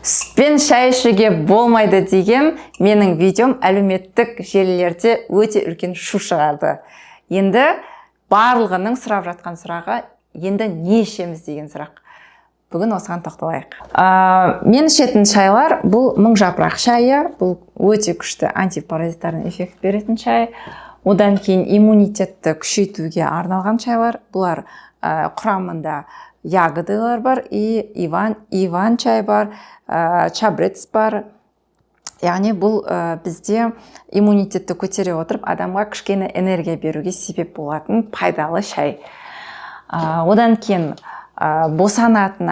Сүтпен шай ішуге болмайды деген менің видеом әлеуметтік желілерде өте үлкен шу шығарды. Енді барлығының сұрап жатқан сұрағы, енді не ішеміз деген сұрақ. Бүгін осыған тоқталайық. Мен ішетін шайлар бұл мың жапырақ шайы, бұл өте күшті антипаразитарный эффект беретін шай. Одан кейін иммунитетті күшейтуге арналған шайлар. Бұлар құрамында ягодалар бар, иван чай бар, чабрец бар. Яғни бұл бізде иммунитетті көтере отырып, адамға кішкене энергия беруге себеп болатын пайдалы шай. Одан кейін босанған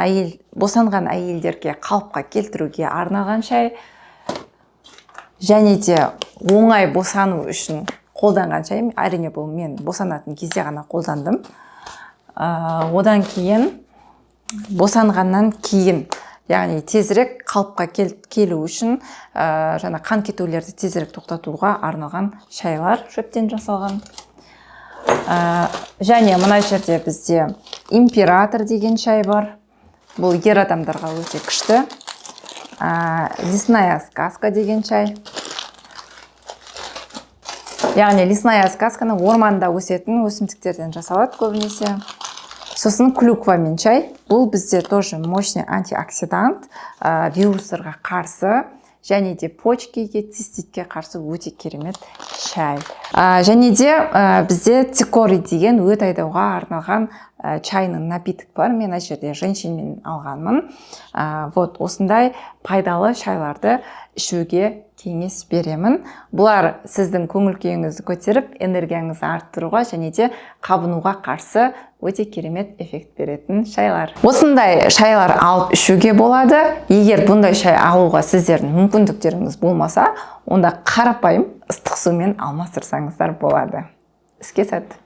әйелдерге қалыпқа келтіруге арналған шай. Және де оңай босану үшін қолданған шай. Әрине бұл мен босанатын кезде ғана қолдандым. Одан кейін босанғаннан кейін, яғни тезірек қалыпқа келу үшін, жаңа қан кетулерді тезірек тоқтатуға арналған шайлар, шөптен жасалған. Және мына жерде бізде император деген шай бар. Бұл ер адамдарға өте күшті. Лесная сказка деген шай. Яғни лесная сказканы орманда өсетін өсімдіктерден жасалады көбінесе. Сосын клюквамен чай. Бұл бізде тоже мощный антиоксидант, вирустарға қарсы, және де почкеге, циститке қарсы өте керемет шай. Және де бізде цикорий деген өт айдауға арналған чайның напиток бар. Мен мына жерде женьшенмен алғанмын. Вот осындай пайдалы шайларды ішуге кеңес беремін. Бұлар сіздің көңіл күйіңізді көтеріп, энергияңызды арттыруға және де қабынуға қарсы өте керемет эффект беретін шайлар. Осындай шайлар алып ішуге болады. Егер бұндай шай алуға сіздердің мүмкіндіктеріңіз болмаса, онда қарапайым ыстық сумен алмастырсаңыздар болады. Іске сәт!